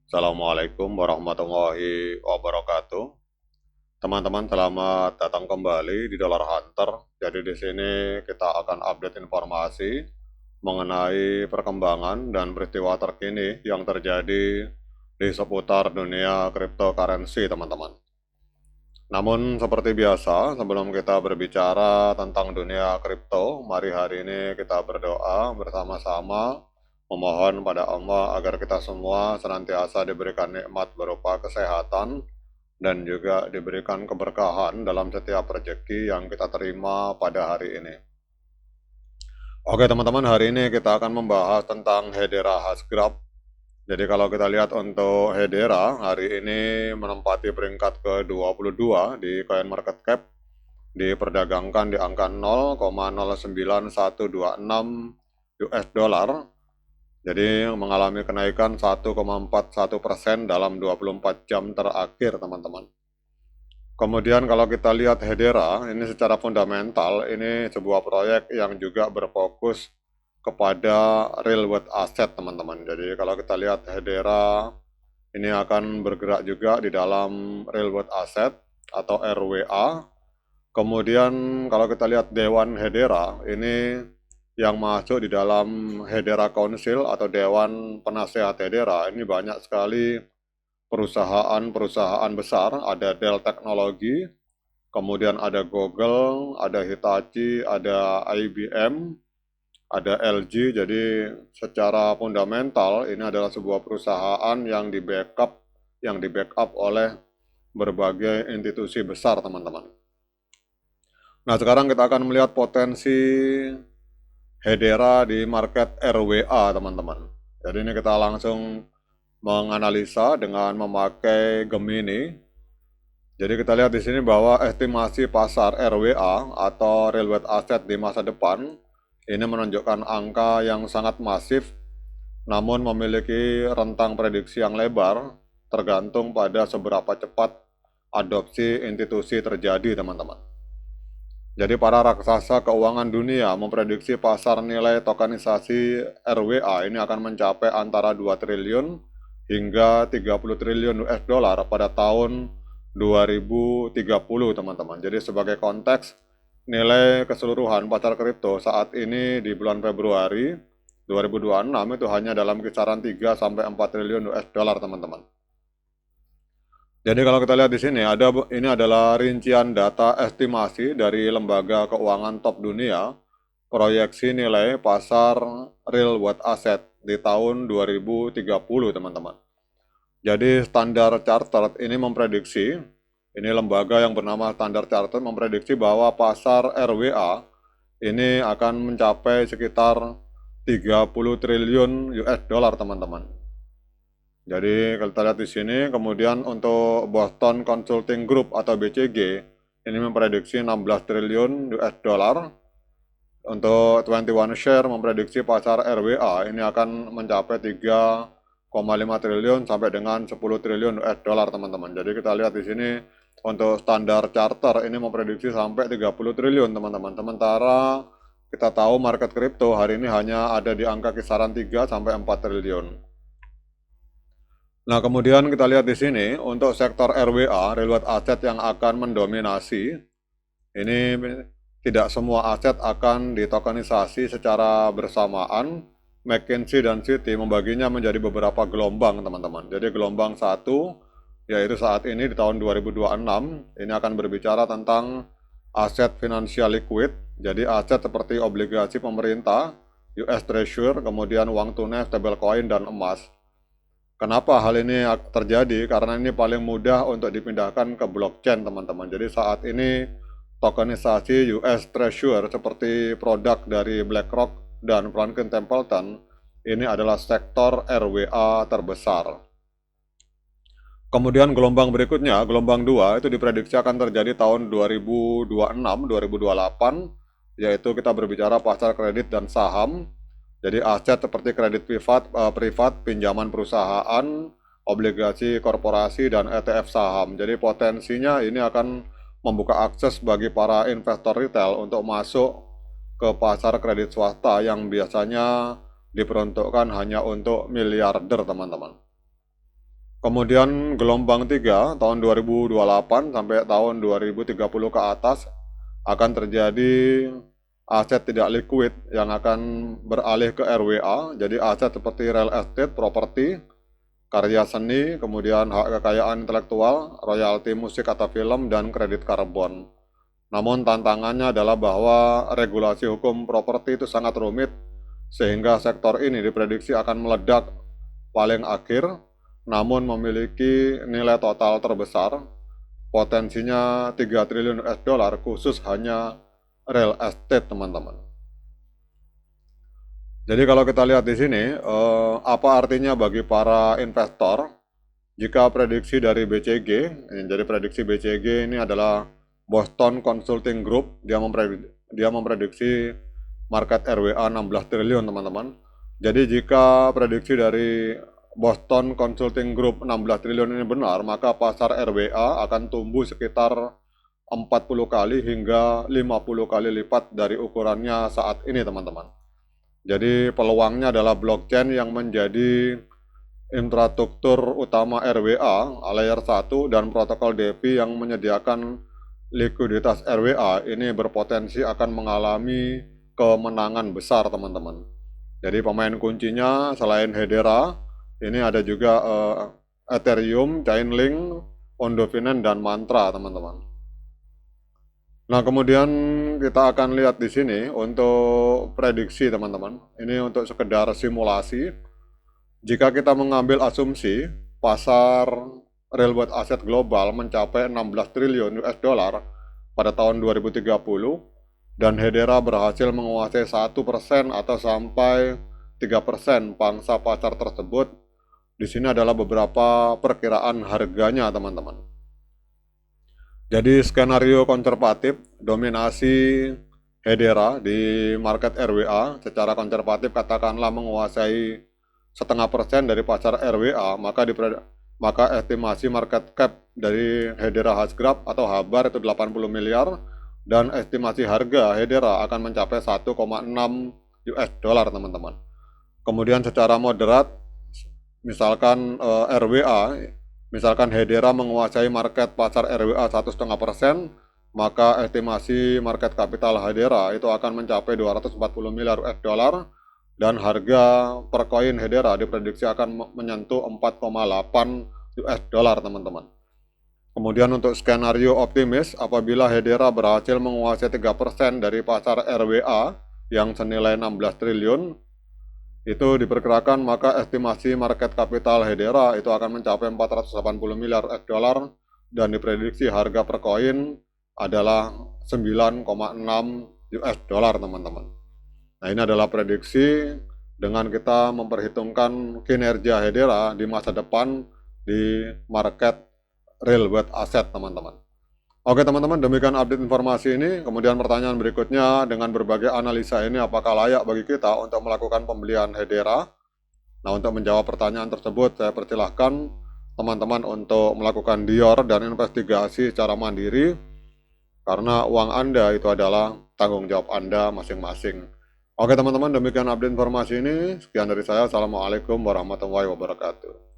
Assalamualaikum warahmatullahi wabarakatuh. Teman-teman, selamat datang kembali di Dollar Hunter. Jadi di sini kita akan update informasi mengenai perkembangan dan peristiwa terkini yang terjadi di seputar dunia cryptocurrency, teman-teman. Namun seperti biasa, sebelum kita berbicara tentang dunia kripto, mari hari ini kita berdoa bersama-sama memohon pada Allah agar kita semua senantiasa diberikan nikmat berupa kesehatan dan juga diberikan keberkahan dalam setiap rezeki yang kita terima pada hari ini. Oke teman-teman, hari ini kita akan membahas tentang Hedera Hashgraph. Jadi kalau kita lihat untuk Hedera, hari ini menempati peringkat ke-22 di CoinMarketCap, diperdagangkan di angka 0,09126 US dollar. Jadi mengalami kenaikan 1,41% dalam 24 jam terakhir, teman-teman. Kemudian kalau kita lihat Hedera, ini secara fundamental, ini sebuah proyek yang juga berfokus kepada real world asset, teman-teman. Jadi kalau kita lihat Hedera ini akan bergerak juga di dalam real world asset atau RWA. Kemudian kalau kita lihat Dewan Hedera, ini yang masuk di dalam Hedera Council atau Dewan Penasehat Hedera, ini banyak sekali perusahaan-perusahaan besar, ada Dell Technology, kemudian ada Google, ada Hitachi, ada IBM, ada LG. Jadi secara fundamental ini adalah sebuah perusahaan yang di-backup oleh berbagai institusi besar, teman-teman. Nah, sekarang kita akan melihat potensi Hedera di market RWA, teman-teman. Jadi ini kita langsung menganalisa dengan memakai Gemini. Jadi kita lihat di sini bahwa estimasi pasar RWA atau real world asset di masa depan ini menunjukkan angka yang sangat masif, namun memiliki rentang prediksi yang lebar, tergantung pada seberapa cepat adopsi institusi terjadi, teman-teman. Jadi para raksasa keuangan dunia memprediksi pasar nilai tokenisasi RWA ini akan mencapai antara 2 triliun hingga 30 triliun US dollar pada tahun 2030, teman-teman. Jadi sebagai konteks, nilai keseluruhan pasar kripto saat ini di bulan Februari 2026 itu hanya dalam kisaran 3 sampai 4 triliun US dollar, teman-teman. Jadi kalau kita lihat di sini ini adalah rincian data estimasi dari lembaga keuangan top dunia, proyeksi nilai pasar real world asset di tahun 2030, teman-teman. Jadi Standard Chartered ini memprediksi, ini lembaga yang bernama Standard Chartered memprediksi bahwa pasar RWA ini akan mencapai sekitar 30 triliun US dollar, teman-teman. Jadi kalau kita lihat di sini, kemudian untuk Boston Consulting Group atau BCG ini memprediksi 16 triliun US dollar. Untuk 21 Share memprediksi pasar RWA ini akan mencapai 3,5 triliun sampai dengan 10 triliun US dollar, teman-teman. Jadi kita lihat di sini untuk Standard Charter ini memprediksi sampai 30 triliun, teman-teman. Sementara kita tahu market kripto hari ini hanya ada di angka kisaran 3 sampai 4 triliun. Nah, kemudian kita lihat di sini untuk sektor RWA, real world asset yang akan mendominasi, ini tidak semua aset akan ditokenisasi secara bersamaan. McKinsey dan Citi membaginya menjadi beberapa gelombang, teman-teman. Jadi gelombang 1, yaitu saat ini di tahun 2026, ini akan berbicara tentang aset finansial liquid, jadi aset seperti obligasi pemerintah, US Treasury, kemudian uang tunai, stablecoin, dan emas. Kenapa hal ini terjadi? Karena ini paling mudah untuk dipindahkan ke blockchain, teman-teman. Jadi saat ini tokenisasi US Treasury seperti produk dari BlackRock dan Franklin Templeton ini adalah sektor RWA terbesar. Kemudian gelombang berikutnya, gelombang 2 itu diprediksi akan terjadi tahun 2026-2028, yaitu kita berbicara pasar kredit dan saham. Jadi aset seperti kredit privat, pinjaman perusahaan, obligasi korporasi, dan ETF saham. Jadi potensinya ini akan membuka akses bagi para investor retail untuk masuk ke pasar kredit swasta yang biasanya diperuntukkan hanya untuk miliarder, teman-teman. Kemudian gelombang 3 tahun 2028 sampai tahun 2030 ke atas akan terjadi aset tidak liquid yang akan beralih ke RWA. Jadi aset seperti real estate, properti, karya seni, kemudian hak kekayaan intelektual, royalti musik atau film, dan kredit karbon. Namun tantangannya adalah bahwa regulasi hukum properti itu sangat rumit, sehingga sektor ini diprediksi akan meledak paling akhir, namun memiliki nilai total terbesar, potensinya 3 triliun US dollar khusus hanya real estate, teman-teman. Jadi kalau kita lihat di sini, apa artinya bagi para investor jika prediksi dari BCG, jadi prediksi BCG ini adalah Boston Consulting Group, dia memprediksi market RWA 16 triliun, teman-teman. Jadi jika prediksi dari Boston Consulting Group 16 triliun ini benar, maka pasar RWA akan tumbuh sekitar 40 kali hingga 50 kali lipat dari ukurannya saat ini, teman-teman. Jadi peluangnya adalah blockchain yang menjadi infrastruktur utama RWA, layer 1, dan protokol DeFi yang menyediakan likuiditas RWA ini berpotensi akan mengalami kemenangan besar, teman-teman. Jadi pemain kuncinya selain Hedera, ini ada juga Ethereum, Chainlink, Ondo Finance, dan Mantra, teman-teman. Nah, kemudian kita akan lihat di sini untuk prediksi, teman-teman. Ini untuk sekedar simulasi. Jika kita mengambil asumsi pasar real world asset global mencapai 16 triliun US dollar pada tahun 2030 dan Hedera berhasil menguasai 1% atau sampai 3% pangsa pasar tersebut, di sini adalah beberapa perkiraan harganya, teman-teman. Jadi skenario konservatif, dominasi Hedera di market RWA secara konservatif katakanlah menguasai 0,5% dari pasar RWA, maka estimasi market cap dari Hedera Hashgraph atau Habar itu 80 miliar dan estimasi harga Hedera akan mencapai 1,6 US dollar, teman-teman. Kemudian secara moderat, misalkan RWA, misalkan Hedera menguasai market pasar RWA 1,5%, maka estimasi market kapital Hedera itu akan mencapai 240 miliar US dollar dan harga per koin Hedera diprediksi akan menyentuh 4,8 US dollar, teman-teman. Kemudian untuk skenario optimis, apabila Hedera berhasil menguasai 3% dari pasar RWA yang senilai 16 triliun, itu diperkirakan maka estimasi market kapital Hedera itu akan mencapai 480 miliar US dollar dan diprediksi harga per koin adalah 9,6 US dollar, teman-teman. Nah, ini adalah prediksi dengan kita memperhitungkan kinerja Hedera di masa depan di market real world asset, teman-teman. Oke, teman-teman, demikian update informasi ini. Kemudian pertanyaan berikutnya, dengan berbagai analisa ini apakah layak bagi kita untuk melakukan pembelian Hedera? Nah, untuk menjawab pertanyaan tersebut, saya persilahkan teman-teman untuk melakukan dior dan investigasi secara mandiri, karena uang Anda itu adalah tanggung jawab Anda masing-masing. Oke, teman-teman, demikian update informasi ini. Sekian dari saya. Assalamualaikum warahmatullahi wabarakatuh.